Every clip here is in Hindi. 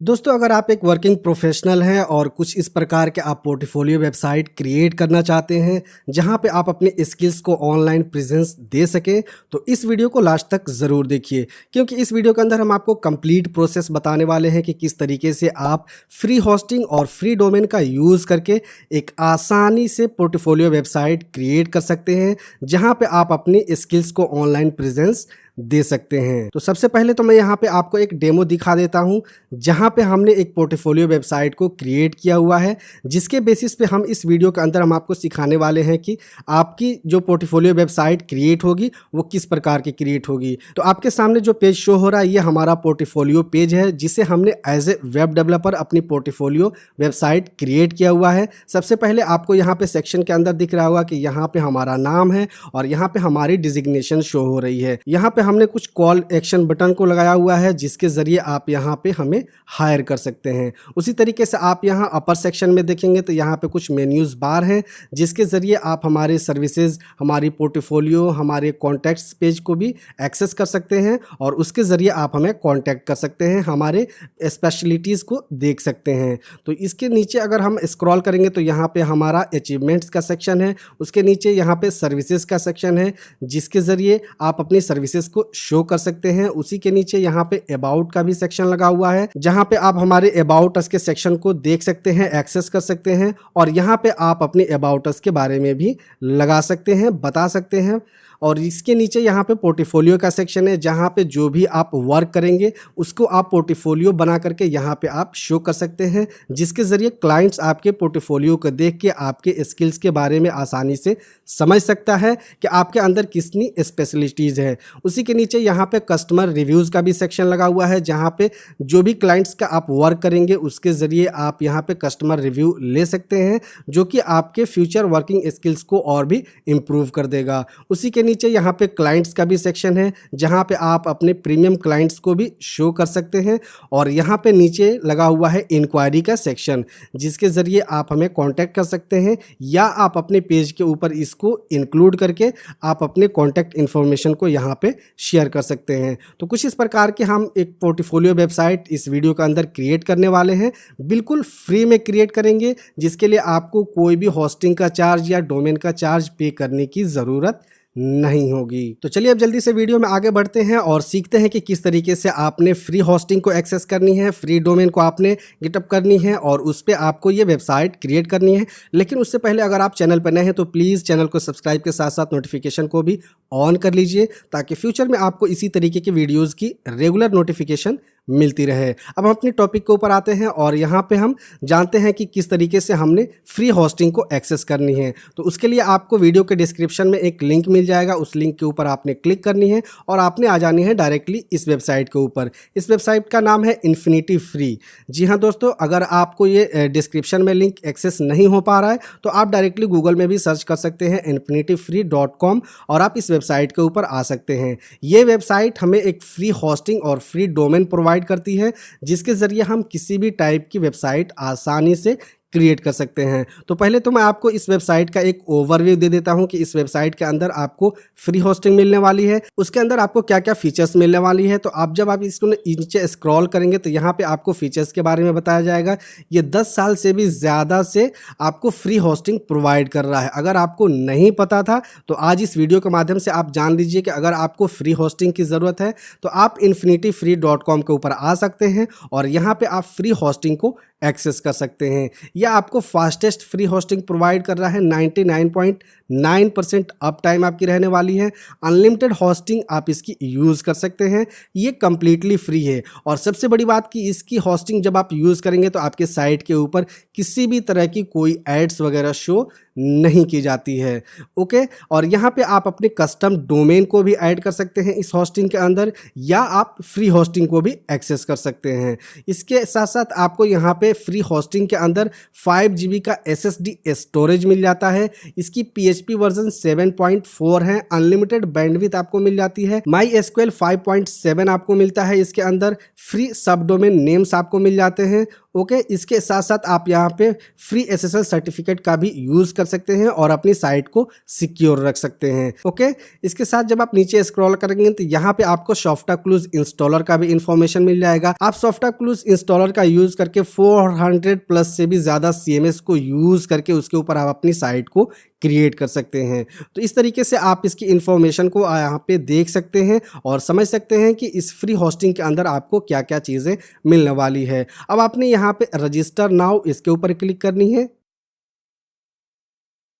दोस्तों, अगर आप एक वर्किंग प्रोफेशनल हैं और कुछ इस प्रकार के आप पोर्टफोलियो वेबसाइट क्रिएट करना चाहते हैं, जहां पे आप अपने स्किल्स को ऑनलाइन प्रेजेंस दे सकें, तो इस वीडियो को लास्ट तक ज़रूर देखिए, क्योंकि इस वीडियो के अंदर हम आपको कंप्लीट प्रोसेस बताने वाले हैं कि किस तरीके से आप फ्री होस्टिंग और फ्री डोमेन का यूज़ करके एक आसानी से पोर्टफोलियो वेबसाइट क्रिएट कर सकते हैं, जहां पे आप अपनी स्किल्स को ऑनलाइन प्रेजेंस दे सकते हैं। तो सबसे पहले तो मैं यहाँ पे आपको एक डेमो दिखा देता हूँ, जहाँ पे हमने एक पोर्टफोलियो वेबसाइट को क्रिएट किया हुआ है, जिसके बेसिस पे हम इस वीडियो के अंदर हम आपको सिखाने वाले हैं कि आपकी जो पोर्टफोलियो वेबसाइट क्रिएट होगी वो किस प्रकार की क्रिएट होगी। तो आपके सामने जो पेज शो हो रहा है, ये हमारा पोर्टफोलियो पेज है, जिसे हमने एज ए वेब डेवलपर अपनी पोर्टफोलियो वेबसाइट क्रिएट किया हुआ है। सबसे पहले आपको यहाँ पे सेक्शन के अंदर दिख रहा होगा कि यहाँ पे हमारा नाम है और यहाँ पे हमारी डिजिग्नेशन शो हो रही है। यहाँ पे हमने कुछ कॉल एक्शन बटन को लगाया हुआ है, जिसके जरिए आप यहाँ पे हमें हायर कर सकते हैं। उसी तरीके से आप यहाँ अपर सेक्शन में देखेंगे तो यहाँ पे कुछ मेन्यूज बार हैं, जिसके जरिए आप हमारे सर्विसेज, हमारी पोर्टफोलियो, हमारे कॉन्टैक्ट्स पेज को भी एक्सेस कर सकते हैं और उसके जरिए आप हमें कॉन्टैक्ट कर सकते हैं, हमारे स्पेशलिटीज़ को देख सकते हैं। तो इसके नीचे अगर हम स्क्रॉल करेंगे तो यहाँ पे हमारा अचीवमेंट्स का सेक्शन है, उसके नीचे यहाँ पे सर्विसेज का सेक्शन है, जिसके ज़रिए आप अपनी सर्विसेज को शो कर सकते हैं। उसी के नीचे यहाँ पे अबाउट का भी सेक्शन लगा हुआ है, जहाँ पे आप हमारे अबाउट अस के सेक्शन को देख सकते हैं, एक्सेस कर सकते हैं और यहाँ पे आप अपने अबाउट अस के बारे में भी लगा सकते हैं, बता सकते हैं। और इसके नीचे यहाँ पे पोर्टफोलियो का सेक्शन है, जहाँ पे जो भी आप वर्क करेंगे उसको आप पोर्टफोलियो बना करके यहाँ पे आप शो कर सकते हैं, जिसके ज़रिए क्लाइंट्स आपके पोर्टफोलियो को देख के आपके स्किल्स के बारे में आसानी से समझ सकता है कि आपके अंदर कितनी स्पेशलिटीज़ है। उसी के नीचे यहाँ पे कस्टमर रिव्यूज़ का भी सेक्शन लगा हुआ है, जहाँ पे जो भी क्लाइंट्स का आप वर्क करेंगे उसके ज़रिए आप यहाँ पे कस्टमर रिव्यू ले सकते हैं, जो कि आपके फ्यूचर वर्किंग स्किल्स को और भी इम्प्रूव कर देगा। उसी के नीचे यहाँ पे क्लाइंट्स का भी सेक्शन है, जहाँ पे आप अपने प्रीमियम क्लाइंट्स को भी शो कर सकते हैं और यहाँ पे नीचे लगा हुआ है इंक्वायरी का सेक्शन, जिसके ज़रिए आप हमें कांटेक्ट कर सकते हैं या आप अपने पेज के ऊपर इसको इंक्लूड करके आप अपने कॉन्टैक्ट इन्फॉर्मेशन को यहाँ पे शेयर कर सकते हैं। तो कुछ इस प्रकार के हम एक पोर्टफोलियो वेबसाइट इस वीडियो के अंदर क्रिएट करने वाले हैं, बिल्कुल फ्री में क्रिएट करेंगे, जिसके लिए आपको कोई भी होस्टिंग का चार्ज या डोमेन का चार्ज पे करने की ज़रूरत नहीं होगी। तो चलिए अब जल्दी से वीडियो में आगे बढ़ते हैं और सीखते हैं कि किस तरीके से आपने फ्री होस्टिंग को एक्सेस करनी है, फ्री डोमेन को आपने गेटअप करनी है और उस पर आपको ये वेबसाइट क्रिएट करनी है। लेकिन उससे पहले अगर आप चैनल पर नए हैं तो प्लीज़ चैनल को सब्सक्राइब के साथ साथ नोटिफिकेशन को भी ऑन कर लीजिए, ताकि फ्यूचर में आपको इसी तरीके की वीडियोज़ की रेगुलर नोटिफिकेशन मिलती रहे। अब हम अपने टॉपिक के ऊपर आते हैं और यहाँ पे हम जानते हैं कि किस तरीके से हमने फ्री होस्टिंग को एक्सेस करनी है। तो उसके लिए आपको वीडियो के डिस्क्रिप्शन में एक लिंक मिल जाएगा, उस लिंक के ऊपर आपने क्लिक करनी है और आपने आ जानी है डायरेक्टली इस वेबसाइट के ऊपर। इस वेबसाइट का नाम है इन्फिनिटी फ्री। जी हाँ दोस्तों, अगर आपको ये डिस्क्रिप्शन में लिंक एक्सेस नहीं हो पा रहा है तो आप डायरेक्टली गूगल में भी सर्च कर सकते हैं infinityfree.com और आप इस वेबसाइट के ऊपर आ सकते हैं। ये वेबसाइट हमें एक फ्री होस्टिंग और फ्री डोमेन प्रोवाइड करती है, जिसके जरिए हम किसी भी टाइप की वेबसाइट आसानी से क्रिएट कर सकते हैं। तो पहले तो मैं आपको इस वेबसाइट का एक ओवरव्यू दे देता हूं कि इस वेबसाइट के अंदर आपको फ्री होस्टिंग मिलने वाली है, उसके अंदर आपको क्या क्या फीचर्स मिलने वाली है। तो आप जब आप इसको नीचे स्क्रॉल करेंगे तो यहाँ पे आपको फीचर्स के बारे में बताया जाएगा। ये 10 साल से भी ज़्यादा से आपको फ्री होस्टिंग प्रोवाइड कर रहा है। अगर आपको नहीं पता था तो आज इस वीडियो के माध्यम से आप जान लीजिए कि अगर आपको फ्री होस्टिंग की ज़रूरत है तो आप infinityfree.com के ऊपर आ सकते हैं और यहाँ पे आप फ्री होस्टिंग को एक्सेस कर सकते हैं। यह आपको फास्टेस्ट फ्री होस्टिंग प्रोवाइड कर रहा है। 99.9% अप टाइम आपकी रहने वाली है। अनलिमिटेड होस्टिंग आप इसकी यूज़ कर सकते हैं। ये कम्प्लीटली फ्री है और सबसे बड़ी बात कि इसकी होस्टिंग जब आप यूज़ करेंगे तो आपके साइट के ऊपर किसी भी तरह की कोई एड्स वगैरह शो नहीं की जाती है। ओके, और यहाँ पे आप अपने कस्टम डोमेन को भी ऐड कर सकते हैं इस होस्टिंग के अंदर, या आप फ्री होस्टिंग को भी एक्सेस कर सकते हैं। इसके साथ साथ आपको यहाँ पे फ्री होस्टिंग के अंदर 5 GB का SSD स्टोरेज मिल जाता है। इसकी PHP वर्जन 7.4 है। अनलिमिटेड बैंडविड्थ आपको मिल जाती है। MySQL 5.7 आपको मिलता है। इसके अंदर फ्री सब डोमेन नेम्स आपको मिल जाते हैं। ओके, इसके साथ साथ आप यहाँ पे फ्री SSL सर्टिफिकेट का भी यूज़ कर सकते हैं और अपनी साइट को सिक्योर रख सकते हैं। ओके, इसके साथ जब आप नीचे स्क्रॉल करेंगे तो यहाँ पे आपको सॉफ्टाक्लूज इंस्टॉलर का भी इंफॉर्मेशन मिल जाएगा। आप सॉफ्टाक्लूज इंस्टॉलर का यूज करके 400 प्लस से भी ज्यादा CMS को यूज करके उसके ऊपर आप अपनी साइट को क्रिएट कर सकते हैं। तो इस तरीके से आप इसकी इंफॉर्मेशन को यहाँ पे देख सकते हैं और समझ सकते हैं कि इस फ्री होस्टिंग के अंदर आपको क्या क्या चीज़ें मिलने वाली है। अब आपने यहाँ पे रजिस्टर नाउ इसके ऊपर क्लिक करनी है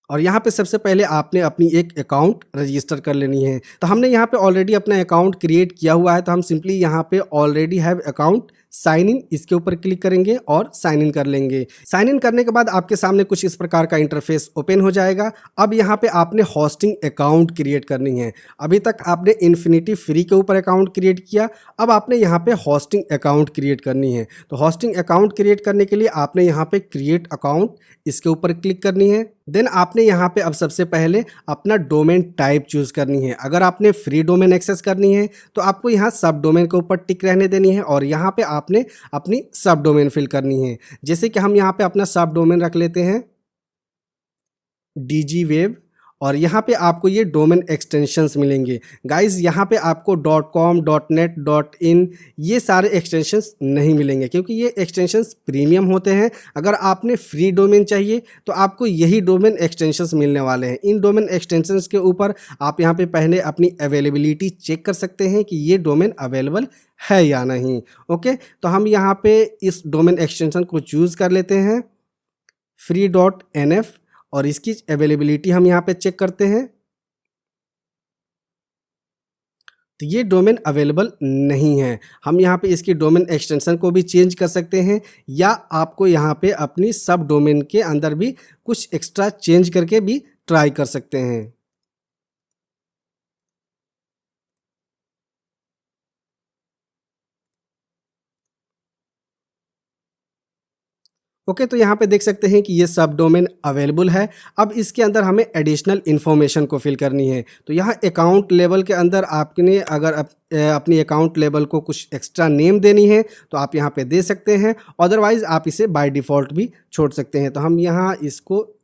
और यहाँ पे सबसे पहले आपने अपनी एक अकाउंट रजिस्टर कर लेनी है। तो हमने यहाँ पे ऑलरेडी अपना अकाउंट क्रिएट किया हुआ है, तो हम सिंपली यहाँ पे already have account sign in इसके ऊपर क्लिक करेंगे और साइन इन कर लेंगे। साइन इन करने के बाद आपके सामने कुछ इस प्रकार का इंटरफेस ओपन हो जाएगा। अब यहाँ पे आपने होस्टिंग अकाउंट क्रिएट करनी है। अभी तक आपने इन्फिनिटी फ्री के ऊपर अकाउंट क्रिएट किया, अब आपने यहाँ पे होस्टिंग अकाउंट क्रिएट करनी है। तो होस्टिंग अकाउंट क्रिएट करने के लिए आपने यहाँ पे क्रिएट अकाउंट इसके ऊपर क्लिक करनी है। देन आपने यहाँ पे अब सबसे पहले अपना डोमेन टाइप चूज करनी है। अगर आपने फ्री डोमेन एक्सेस करनी है तो आपको यहाँ सब डोमेन के ऊपर टिक रहने देनी है और यहाँ पे आपने अपनी सब डोमेन फिल करनी है। जैसे कि हम यहाँ पे अपना सब डोमेन रख लेते हैं DigiWeb और यहाँ पे आपको ये डोमेन एक्सटेंशंस मिलेंगे। गाइज यहाँ पे आपको .com, .net, .in ये सारे एक्सटेंशंस नहीं मिलेंगे क्योंकि ये एक्सटेंशंस प्रीमियम होते हैं। अगर आपने फ्री डोमेन चाहिए तो आपको यही डोमेन एक्सटेंशंस मिलने वाले हैं। इन डोमेन एक्सटेंशंस के ऊपर आप यहाँ पे पहले अपनी अवेलेबिलिटी चेक कर सकते हैं कि ये डोमेन अवेलेबल है या नहीं। ओके, तो हम यहाँ पे इस डोमेन एक्सटेंशन को चूज़ कर लेते हैं free.nf और इसकी अवेलेबिलिटी हम यहाँ पे चेक करते हैं तो ये डोमेन अवेलेबल नहीं है। हम यहाँ पे इसकी डोमेन एक्सटेंशन को भी चेंज कर सकते हैं या आपको यहाँ पे अपनी सब डोमेन के अंदर भी कुछ एक्स्ट्रा चेंज करके भी ट्राई कर सकते हैं। ओके, तो यहाँ पे देख सकते हैं कि ये सब डोमेन अवेलेबल है। अब इसके अंदर हमें एडिशनल इन्फॉर्मेशन को फिल करनी है। तो यहाँ अकाउंट लेवल के अंदर आपने अगर अपनी अकाउंट लेवल को कुछ एक्स्ट्रा नेम देनी है तो आप यहाँ पे दे सकते हैं, अदरवाइज आप इसे बाय डिफ़ॉल्ट भी छोड़ सकते हैं। तो हम यहाँ इसको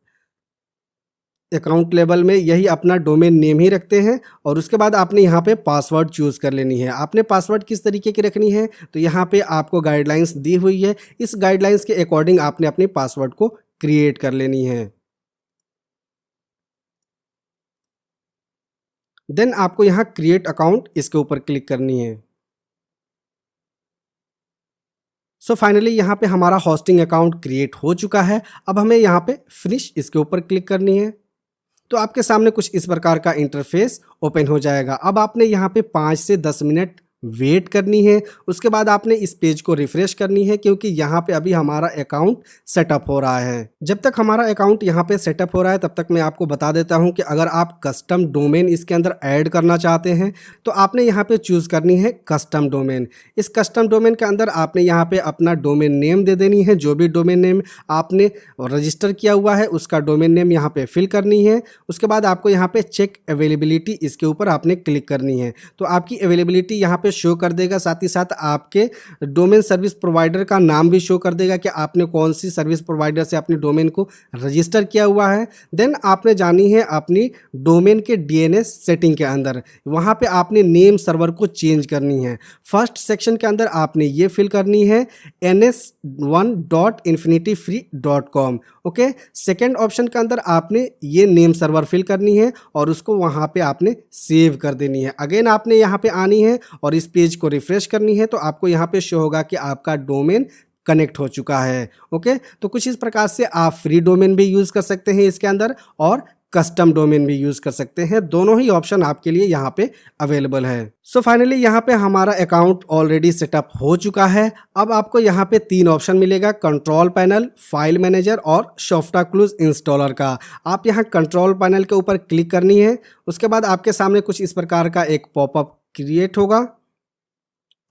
अकाउंट लेवल में यही अपना डोमेन नेम ही रखते हैं और उसके बाद आपने यहाँ पे पासवर्ड चूज़ कर लेनी है। आपने पासवर्ड किस तरीके की रखनी है तो यहाँ पे आपको गाइडलाइंस दी हुई है, इस गाइडलाइंस के अकॉर्डिंग आपने अपनी पासवर्ड को क्रिएट कर लेनी है। देन आपको यहाँ क्रिएट अकाउंट इसके ऊपर क्लिक करनी है। सो फाइनली यहाँ पे हमारा होस्टिंग अकाउंट क्रिएट हो चुका है। अब हमें यहाँ पे फिनिश इसके ऊपर क्लिक करनी है तो आपके सामने कुछ इस प्रकार का इंटरफेस ओपन हो जाएगा। अब आपने यहाँ पे 5 से 10 मिनट वेट करनी है। उसके बाद आपने इस पेज को रिफ्रेश करनी है क्योंकि यहाँ पे अभी हमारा अकाउंट सेटअप हो रहा है। जब तक हमारा अकाउंट यहाँ पे सेटअप हो रहा है तब तक मैं आपको बता देता हूँ कि अगर आप कस्टम डोमेन इसके अंदर ऐड करना चाहते हैं तो आपने यहाँ पे चूज़ करनी है कस्टम डोमेन। इस कस्टम डोमेन के अंदर आपने यहाँ पे अपना डोमेन नेम दे देनी है। जो भी डोमेन नेम आपने रजिस्टर किया हुआ है उसका डोमेन नेम यहाँ पे फिल करनी है। उसके बाद आपको यहाँ पे चेक अवेलेबिलिटी इसके ऊपर आपने क्लिक करनी है तो आपकी अवेलेबिलिटी यहाँ पे शो कर देगा। साथ ही साथ आपके डोमेन सर्विस प्रोवाइडर का नाम भी शो कर देगा कि आपने कौन सी सर्विस प्रोवाइडर से अपने डोमेन को रजिस्टर किया हुआ है। देन आपने जानी है अपनी डोमेन के DNS सेटिंग के अंदर, वहाँ पे आपने नेम सर्वर को चेंज करनी है। फर्स्ट सेक्शन के अंदर आपने ये फिल करनी है ns1.infinityfree.com। ओके, सेकेंड ऑप्शन के अंदर आपने ये नेम सर्वर फिल करनी है और उसको वहाँ पे आपने सेव कर देनी है। अगेन आपने यहाँ पे आनी है और इस पेज को रिफ्रेश करनी है तो आपको यहाँ पे शो होगा कि आपका डोमेन कनेक्ट हो चुका है। ओके, तो कुछ इस प्रकार से आप फ्री डोमेन भी यूज़ कर सकते हैं इसके अंदर और कस्टम डोमेन भी यूज़ कर सकते हैं। दोनों ही ऑप्शन आपके लिए यहाँ पे अवेलेबल है। सो फाइनली यहाँ पे हमारा अकाउंट ऑलरेडी सेटअप हो चुका है। अब आपको यहाँ पे 3 ऑप्शन मिलेगा, कंट्रोल पैनल, फाइल मैनेजर और सॉफ्टाक्लूज इंस्टॉलर का। आप यहाँ कंट्रोल पैनल के ऊपर क्लिक करनी है। उसके बाद आपके सामने कुछ इस प्रकार का एक पॉपअप क्रिएट होगा,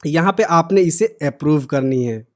यहाँ पे आपने इसे अप्रूव करनी है।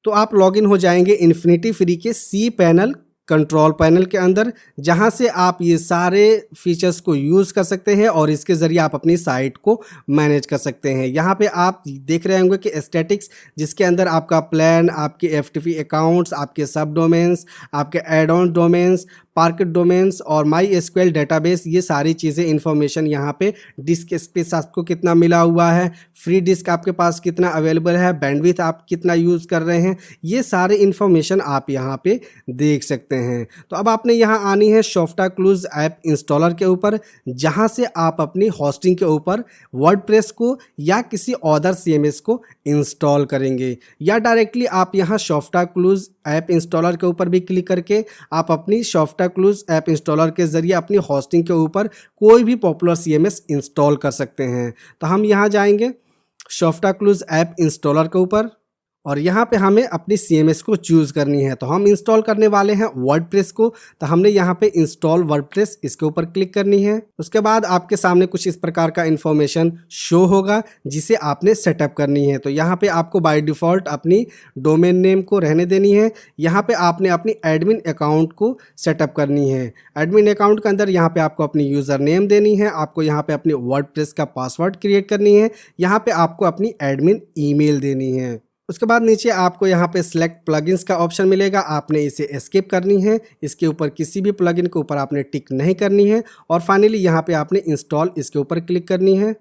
तो आप लॉगिन हो जाएंगे इन्फिनिटी फ्री के सी पैनल कंट्रोल पैनल के अंदर, जहां से आप ये सारे फीचर्स को यूज़ कर सकते हैं और इसके ज़रिए आप अपनी साइट को मैनेज कर सकते हैं। यहाँ पे आप देख रहे होंगे कि स्टैटिक्स, जिसके अंदर आपका प्लान, आपके एफटीपी अकाउंट्स, आपके सब डोमेन्स, आपके add on domains, parked domains और माई एसक्यूएल डेटाबेस, ये सारी चीज़ें इन्फॉर्मेशन यहाँ पे डिस्क स्पेस आपको कितना मिला हुआ है, फ्री डिस्क आपके पास कितना अवेलेबल है, बैंडविड्थ आप कितना यूज़ कर रहे हैं, ये सारे इन्फॉर्मेशन आप यहाँ पे देख सकते हैं। तो अब आपने यहाँ आनी है सॉफ्टाक्लूज ऐप इंस्टॉलर के ऊपर, जहाँ से आप अपनी होस्टिंग के ऊपर वर्डप्रेस को या किसी अदर सीएमएस को इंस्टॉल करेंगे, या डायरेक्टली आप यहाँ सॉफ्टाक्लूज ऐप इंस्टॉलर के ऊपर भी क्लिक करके आप अपनी सॉफ्टाक्लूज ऐप इंस्टॉलर के ज़रिए अपनी होस्टिंग के ऊपर कोई भी पॉपुलर सीएमएस इंस्टॉल कर सकते हैं। तो हम यहाँ जाएंगे सॉफ्टाक्लूज ऐप इंस्टॉलर के ऊपर और यहाँ पे हमें अपनी सीएमएस को चूज़ करनी है। तो हम इंस्टॉल करने वाले हैं वर्डप्रेस को, तो हमने यहाँ पे इंस्टॉल वर्डप्रेस इसके ऊपर क्लिक करनी है। उसके बाद आपके सामने कुछ इस प्रकार का इन्फॉर्मेशन शो होगा जिसे आपने सेटअप करनी है। तो यहाँ पे आपको बाय डिफ़ॉल्ट अपनी डोमेन नेम को रहने देनी है। यहाँ पे आपने अपनी एडमिन अकाउंट को सेटअप करनी है। एडमिन अकाउंट के अंदर यहाँ पे आपको अपनी यूज़र नेम देनी है, आपको यहाँ पे अपनी वर्डप्रेस का पासवर्ड क्रिएट करनी है, यहाँ पे आपको अपनी एडमिन ईमेल देनी है। उसके बाद नीचे आपको यहाँ पे सिलेक्ट प्लगइन्स का ऑप्शन मिलेगा, आपने इसे एस्केप करनी है, इसके ऊपर किसी भी प्लगइन के ऊपर आपने टिक नहीं करनी है और फाइनली यहाँ पे आपने इंस्टॉल इसके ऊपर क्लिक करनी है।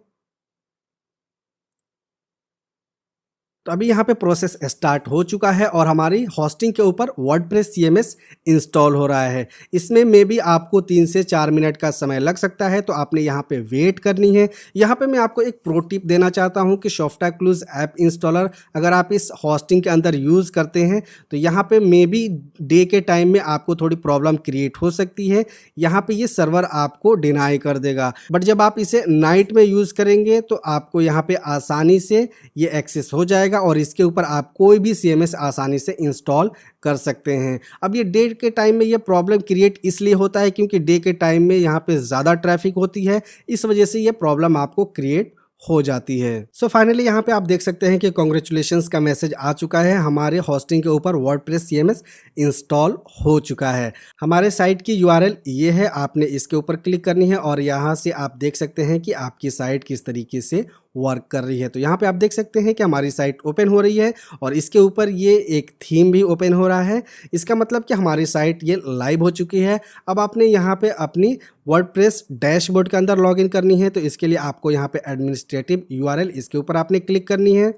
तो अभी यहाँ पे प्रोसेस स्टार्ट हो चुका है और हमारी होस्टिंग के ऊपर वर्डप्रेस सीएमएस इंस्टॉल हो रहा है। इसमें मे बी आपको 3 से 4 मिनट का समय लग सकता है, तो आपने यहाँ पे वेट करनी है। यहाँ पे मैं आपको एक प्रो टिप देना चाहता हूँ कि सॉफ्टाक्लूज ऐप इंस्टॉलर अगर आप इस होस्टिंग के अंदर यूज़ करते हैं तो यहाँ पे मे बी डे के टाइम में आपको थोड़ी प्रॉब्लम क्रिएट हो सकती है, यहाँ पे ये सर्वर आपको डिनाई कर देगा। बट जब आप इसे नाइट में यूज़ करेंगे तो आपको यहाँ पे आसानी से ये एक्सेस हो जाएगा और इसके ऊपर आप कोई भी सीएमएस आसानी से इंस्टॉल कर सकते हैं। अब ये डे के टाइम में ये प्रॉब्लम क्रिएट इसलिए होता है क्योंकि डे के टाइम में यहाँ पे ज़्यादा ट्रैफिक होती है, इस वजह से ये प्रॉब्लम आपको क्रिएट हो जाती है। सो फाइनली यहाँ पे आप देख सकते हैं कि कॉन्ग्रेचुलेशंस का मैसेज आ चुका है, हमारे होस्टिंग के ऊपर वर्डप्रेस सीएमएस इंस्टॉल हो चुका है। हमारे साइट की यूआरएल ये है, आपने इसके ऊपर क्लिक करनी है और यहाँ से आप देख सकते हैं कि आपकी साइट किस तरीके से वर्क कर रही है। तो यहाँ पे आप देख सकते हैं कि हमारी साइट ओपन हो रही है और इसके ऊपर ये एक थीम भी ओपन हो रहा है। इसका मतलब कि हमारी साइट ये लाइव हो चुकी है। अब आपने यहाँ पे अपनी वर्डप्रेस डैशबोर्ड के अंदर लॉगिन करनी है, तो इसके लिए आपको यहाँ पे एडमिनिस्ट्रेटिव यूआरएल इसके ऊपर आपने क्लिक करनी है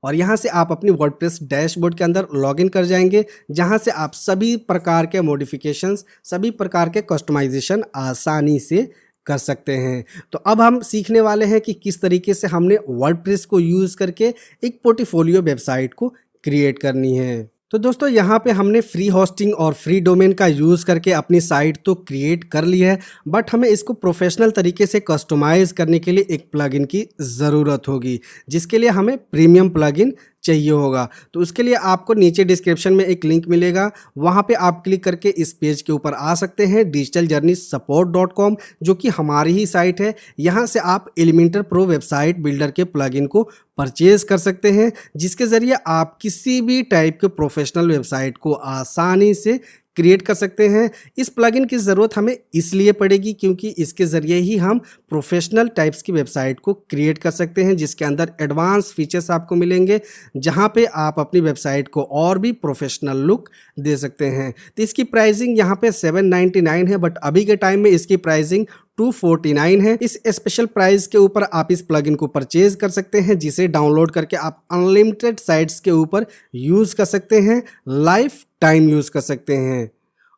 और यहाँ से आप अपनी वर्डप्रेस डैशबोर्ड के अंदर लॉगिन कर जाएंगे, जहाँ से आप सभी प्रकार के मॉडिफिकेशंस, सभी प्रकार के कस्टमाइजेशन आसानी से कर सकते हैं। तो अब हम सीखने वाले हैं कि किस तरीके से हमने वर्डप्रेस को यूज़ करके एक पोर्टफोलियो वेबसाइट को क्रिएट करनी है। तो दोस्तों यहाँ पे हमने फ्री होस्टिंग और फ्री डोमेन का यूज़ करके अपनी साइट तो क्रिएट कर ली है, बट हमें इसको प्रोफेशनल तरीके से कस्टमाइज़ करने के लिए एक प्लगइन की ज़रूरत होगी, जिसके लिए हमें प्रीमियम प्लगइन चाहिए होगा। तो उसके लिए आपको नीचे डिस्क्रिप्शन में एक लिंक मिलेगा, वहाँ पे आप क्लिक करके इस पेज के ऊपर आ सकते हैं digitaljourneysupport.com, जो कि हमारी ही साइट है। यहाँ से आप एलिमेंटर प्रो वेबसाइट बिल्डर के प्लगइन को परचेज कर सकते हैं, जिसके ज़रिए आप किसी भी टाइप के प्रोफेशनल वेबसाइट को आसानी से क्रिएट कर सकते हैं। इस प्लगइन की ज़रूरत हमें इसलिए पड़ेगी क्योंकि इसके ज़रिए ही हम प्रोफेशनल टाइप्स की वेबसाइट को क्रिएट कर सकते हैं, जिसके अंदर एडवांस फीचर्स आपको मिलेंगे, जहां पे आप अपनी वेबसाइट को और भी प्रोफेशनल लुक दे सकते हैं। तो इसकी प्राइसिंग यहाँ पे 799 है, बट अभी के टाइम में इसकी प्राइसिंग 249 है। इस स्पेशल प्राइस के ऊपर आप इस प्लगइन को परचेज कर सकते हैं, जिसे डाउनलोड करके आप अनलिमिटेड साइट्स के ऊपर यूज़ कर सकते हैं, लाइफ टाइम यूज़ कर सकते हैं।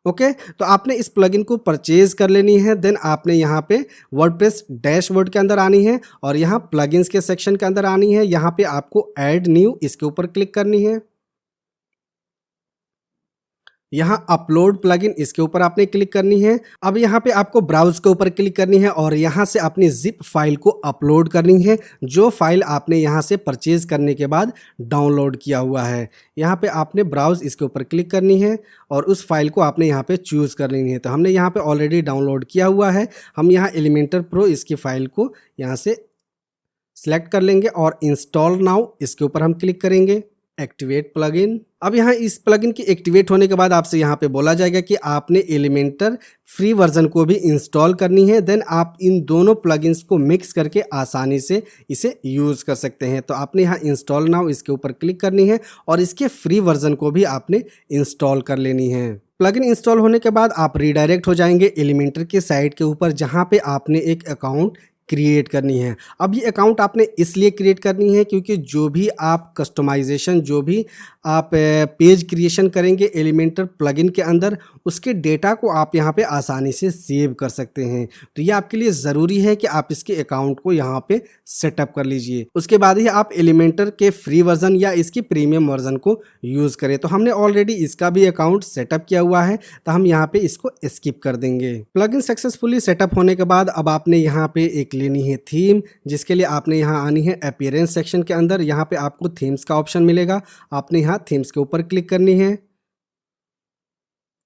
ओके, तो आपने इस प्लगइन को परचेज कर लेनी है। देन आपने यहाँ पे वर्डप्रेस डैशबोर्ड के अंदर आनी है और यहाँ प्लगइन्स के सेक्शन के अंदर आनी है। यहाँ पे आपको ऐड न्यू इसके ऊपर क्लिक करनी है। यहाँ अपलोड प्लगइन इसके ऊपर आपने क्लिक करनी है। अब यहाँ पे आपको ब्राउज के ऊपर क्लिक करनी है और यहाँ से अपनी जिप फाइल को अपलोड करनी है, जो फाइल आपने यहाँ से परचेज करने के बाद डाउनलोड किया हुआ है। यहाँ पे आपने ब्राउज इसके ऊपर क्लिक करनी है और उस फाइल को आपने यहाँ पे चूज़ कर लेनी है। तो हमने यहाँ पे ऑलरेडी डाउनलोड किया हुआ है। हम यहाँ एलिमेंटर प्रो इसकी फ़ाइल को यहाँ से सिलेक्ट कर लेंगे और इंस्टॉल नाउ इसके ऊपर हम क्लिक करेंगे। Activate plugin. अब यहाँ इस प्लगइन के एक्टिवेट होने के बाद आपसे यहाँ पे बोला जाएगा कि आपने एलिमेंटर फ्री वर्जन को भी इंस्टॉल करनी है। देन आप इन दोनों प्लगइन्स को मिक्स करके आसानी से इसे यूज़ कर सकते हैं। तो आपने यहाँ इंस्टॉल नाउ इसके ऊपर क्लिक करनी है और इसके फ्री वर्जन को भी आपने इंस्टॉल कर लेनी है। प्लगइन इंस्टॉल होने के बाद आप रीडायरेक्ट हो जाएंगे एलिमेंटर के साइट के ऊपर, जहाँ पे आपने एक अकाउंट क्रिएट करनी है। अब ये अकाउंट आपने इसलिए क्रिएट करनी है क्योंकि जो भी आप कस्टमाइजेशन, जो भी आप पेज क्रिएशन करेंगे एलिमेंटर प्लगइन के अंदर, उसके डेटा को आप यहाँ पे आसानी से सेव कर सकते हैं। तो ये आपके लिए ज़रूरी है कि आप इसके अकाउंट को यहाँ पे सेटअप कर लीजिए। उसके बाद ही आप एलिमेंटर के फ्री वर्जन या इसकी प्रीमियम वर्जन को यूज़ करें। तो हमने ऑलरेडी इसका भी अकाउंट सेटअप किया हुआ है, तो हम यहाँ पे इसको स्किप कर देंगे। प्लगइन सक्सेसफुली सेटअप होने के बाद अब आपने यहाँ पे एक लेनी है थीम, जिसके लिए आपने यहाँ आनी है अपीयरेंस सेक्शन के अंदर। यहाँ पे आपको थीम्स का ऑप्शन मिलेगा, आपने यहाँ थीम्स के ऊपर क्लिक करनी है,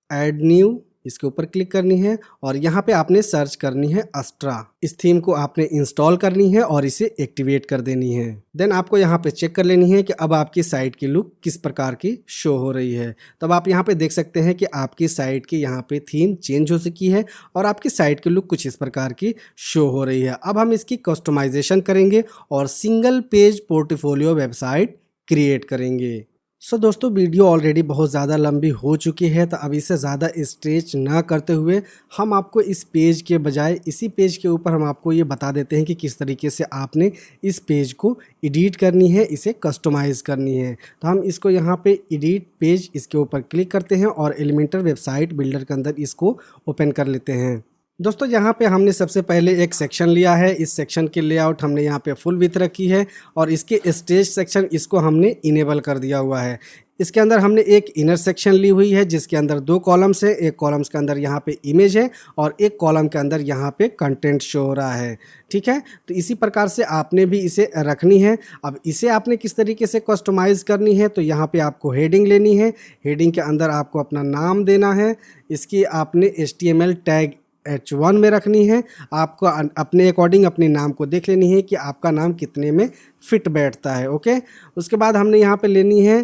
ऐड न्यू इसके ऊपर क्लिक करनी है और यहाँ पे आपने सर्च करनी है अस्ट्रा। इस थीम को आपने इंस्टॉल करनी है और इसे एक्टिवेट कर देनी है। देन आपको यहाँ पे चेक कर लेनी है कि अब आपकी साइट की लुक किस प्रकार की शो हो रही है। तब आप यहाँ पे देख सकते हैं कि आपकी साइट की यहाँ पे थीम चेंज हो चुकी है और आपकी साइट की लुक कुछ इस प्रकार की शो हो रही है। अब हम इसकी कस्टमाइजेशन करेंगे और single page portfolio website create करेंगे। सो दोस्तों, वीडियो ऑलरेडी बहुत ज़्यादा लंबी हो चुकी है, तो अब इसे ज़्यादा स्ट्रेच ना करते हुए हम आपको इस पेज के बजाय इसी पेज के ऊपर हम आपको ये बता देते हैं कि किस तरीके से आपने इस पेज को एडिट करनी है, इसे कस्टमाइज़ करनी है। तो हम इसको यहाँ पे एडिट पेज इसके ऊपर क्लिक करते हैं और एलिमेंटर वेबसाइट बिल्डर के अंदर इसको ओपन कर लेते हैं। दोस्तों, यहाँ पे हमने सबसे पहले एक सेक्शन लिया है। इस सेक्शन की लेआउट हमने यहाँ पे फुल विड्थ रखी है और इसके स्टेज सेक्शन इसको हमने इनेबल कर दिया हुआ है। इसके अंदर हमने एक इनर सेक्शन ली हुई है जिसके अंदर 2 कॉलम्स है। एक कॉलम्स के अंदर यहाँ पे इमेज है और एक कॉलम के अंदर यहाँ पे कंटेंट शो हो रहा है। ठीक है, तो इसी प्रकार से आपने भी इसे रखनी है। अब इसे आपने किस तरीके से कस्टमाइज़ करनी है, तो यहाँ पे आपको हेडिंग लेनी है। हेडिंग के अंदर आपको अपना नाम देना है। इसकी आपने HTML टैग H1 में रखनी है। आपको अपने अकॉर्डिंग अपने नाम को देख लेनी है कि आपका नाम कितने में फिट बैठता है। ओके, उसके बाद हमने यहाँ पे लेनी है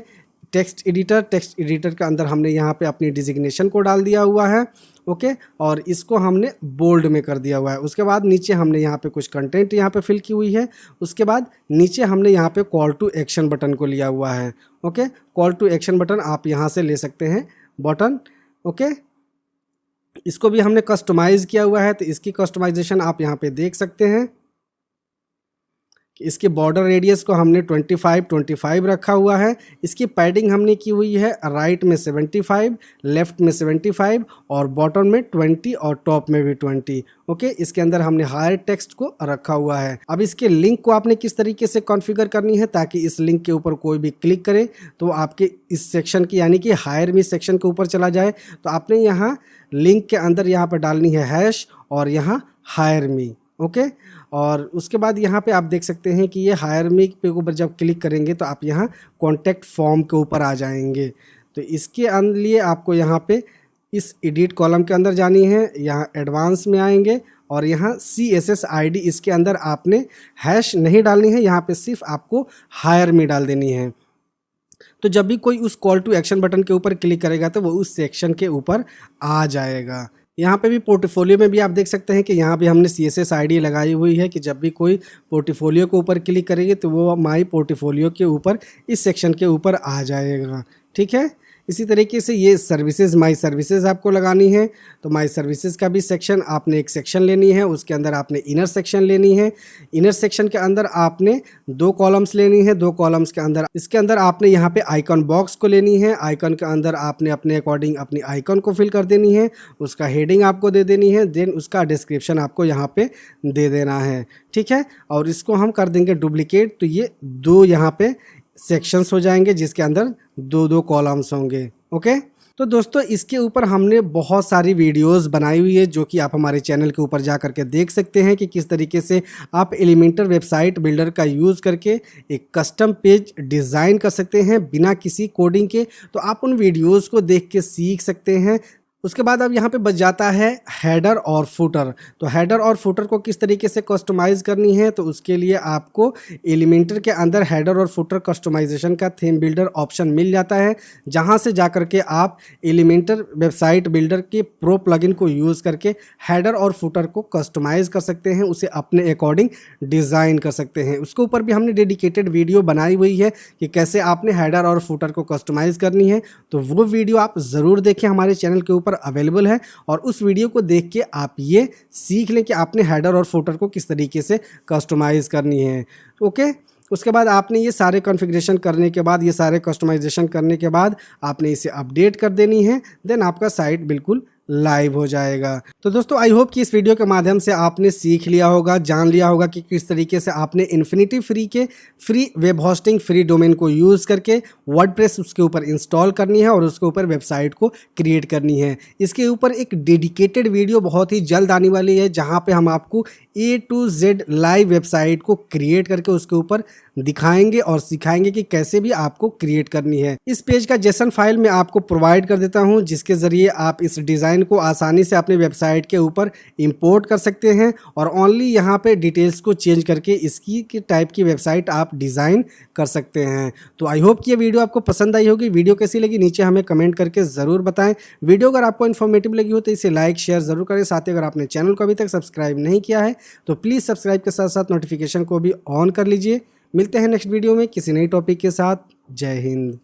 टेक्स्ट एडिटर। टेक्स्ट एडिटर के अंदर हमने यहाँ पे अपनी डिजिग्नेशन को डाल दिया हुआ है। ओके, और इसको हमने बोल्ड में कर दिया हुआ है। उसके बाद नीचे हमने यहाँ पे कुछ कंटेंट यहाँ पे फिल की हुई है। उसके बाद नीचे हमने यहाँ पे कॉल टू एक्शन बटन को लिया हुआ है। Okay, call to action button आप यहाँ से ले सकते हैं बटन। ओके, इसको भी हमने कस्टमाइज़ किया हुआ है, तो इसकी कस्टमाइजेशन आप यहाँ पे देख सकते हैं कि इसके बॉर्डर रेडियस को हमने 25 रखा हुआ है। इसकी पैडिंग हमने की हुई है राइट में 75, लेफ्ट में 75 और बॉटम में 20 और टॉप में भी 20। ओके, इसके अंदर हमने हायर टेक्स्ट को रखा हुआ है। अब इसके लिंक को आपने किस तरीके से कॉन्फ़िगर करनी है ताकि इस लिंक के ऊपर कोई भी क्लिक करे तो आपके इस सेक्शन की यानी कि हायर मी सेक्शन के ऊपर चला जाए। तो आपने यहाँ लिंक के अंदर यहाँ पर डालनी है हैश और यहाँ हायर मी। ओके, और उसके बाद यहाँ पे आप देख सकते हैं कि ये हायर मी पे ऊपर जब क्लिक करेंगे तो आप यहाँ कॉन्टैक्ट फॉर्म के ऊपर आ जाएंगे। तो इसके लिए आपको यहाँ पे इस एडिट कॉलम के अंदर जानी है, यहाँ एडवांस में आएंगे और यहाँ CSS ID इसके अंदर आपने हैश नहीं डालनी है, यहाँ पे सिर्फ आपको हायर मी डाल देनी है। तो जब भी कोई उस कॉल टू एक्शन बटन के ऊपर क्लिक करेगा तो वो उस सेक्शन के ऊपर आ जाएगा। यहाँ पे भी पोर्टफोलियो में भी आप देख सकते हैं कि यहाँ भी हमने CSS ID लगाई हुई है कि जब भी कोई पोर्टफोलियो के ऊपर क्लिक करेंगे तो वो माई पोर्टफोलियो के ऊपर इस सेक्शन के ऊपर आ जाएगा। ठीक है, इसी तरीके से ये सर्विसेज माई सर्विसेज आपको लगानी है। तो माई सर्विसेज का भी सेक्शन आपने एक सेक्शन लेनी है, उसके अंदर आपने इनर सेक्शन लेनी है। इनर सेक्शन के अंदर आपने 2 कॉलम्स लेनी है। 2 कॉलम्स के अंदर इसके अंदर आपने यहाँ पे आइकन बॉक्स को लेनी है। आइकन के अंदर आपने अपने अकॉर्डिंग अपनी आइकन को फिल कर देनी है, उसका हेडिंग आपको दे देनी है, देन उसका डिस्क्रिप्शन आपको यहाँ पे दे देना है। ठीक है, और इसको हम कर देंगे डुप्लीकेट, तो ये 2 यहाँ पे सेक्शंस हो जाएंगे जिसके अंदर 2-2 कॉलम्स होंगे। ओके, तो दोस्तों इसके ऊपर हमने बहुत सारी वीडियोस बनाई हुई है जो कि आप हमारे चैनल के ऊपर जा करके देख सकते हैं कि किस तरीके से आप एलिमेंटर वेबसाइट बिल्डर का यूज़ करके एक कस्टम पेज डिज़ाइन कर सकते हैं बिना किसी कोडिंग के। तो आप उन वीडियोस को देख के सीख सकते हैं। उसके बाद अब यहाँ पे बच जाता है हेडर और फुटर। तो हेडर और फुटर को किस तरीके से कस्टमाइज़ करनी है, तो उसके लिए आपको एलिमेंटर के अंदर हेडर और फुटर कस्टमाइजेशन का थीम बिल्डर ऑप्शन मिल जाता है, जहाँ से जा करके आप एलिमेंटर वेबसाइट बिल्डर के प्रो प्लगइन को यूज़ करके हेडर और फुटर को कस्टमाइज़ कर सकते हैं, उसे अपने अकॉर्डिंग डिज़ाइन कर सकते हैं। उसके ऊपर भी हमने डेडिकेटेड वीडियो बनाई हुई है कि कैसे आपने हेडर और फुटर को कस्टमाइज़ करनी है, तो वो वीडियो आप ज़रूर देखें, हमारे चैनल के ऊपर अवेलेबल है। और उस वीडियो को देख के आप ये सीख लें कि आपने हेडर और फुटर को किस तरीके से कस्टमाइज़ करनी है। ओके, उसके बाद आपने ये सारे कॉन्फ़िगरेशन करने के बाद, ये सारे कस्टमाइजेशन करने के बाद आपने इसे अपडेट कर देनी है, देन आपका साइट बिल्कुल लाइव हो जाएगा। तो दोस्तों आई होप कि इस वीडियो के माध्यम से आपने सीख लिया होगा, जान लिया होगा कि किस तरीके से आपने इन्फिनिटी फ्री के free web hosting free domain को यूज़ करके वर्डप्रेस उसके ऊपर इंस्टॉल करनी है और उसके ऊपर वेबसाइट को क्रिएट करनी है। इसके ऊपर एक डेडिकेटेड वीडियो बहुत ही जल्द आने वाली है, जहाँ पे हम आपको A to Z live website को क्रिएट करके उसके ऊपर दिखाएंगे और सिखाएंगे कि कैसे भी आपको क्रिएट करनी है। इस पेज का जेसन फाइल मैं आपको प्रोवाइड कर देता हूं, जिसके ज़रिए आप इस डिज़ाइन को आसानी से अपने वेबसाइट के ऊपर इंपोर्ट कर सकते हैं और ओनली यहां पे डिटेल्स को चेंज करके इसकी के टाइप की वेबसाइट आप डिज़ाइन कर सकते हैं। तो आई होप कि ये वीडियो आपको पसंद आई होगी। वीडियो कैसी लगी नीचे हमें कमेंट करके ज़रूर बताएं। वीडियो अगर आपको इन्फॉर्मेटिव लगी हो तो इसे लाइक शेयर ज़रूर करें। साथ ही अगर आपने चैनल को अभी तक सब्सक्राइब नहीं किया है तो प्लीज़ सब्सक्राइब के साथ साथ नोटिफिकेशन को भी ऑन कर लीजिए। मिलते हैं नेक्स्ट वीडियो में किसी नई टॉपिक के साथ। जय हिंद।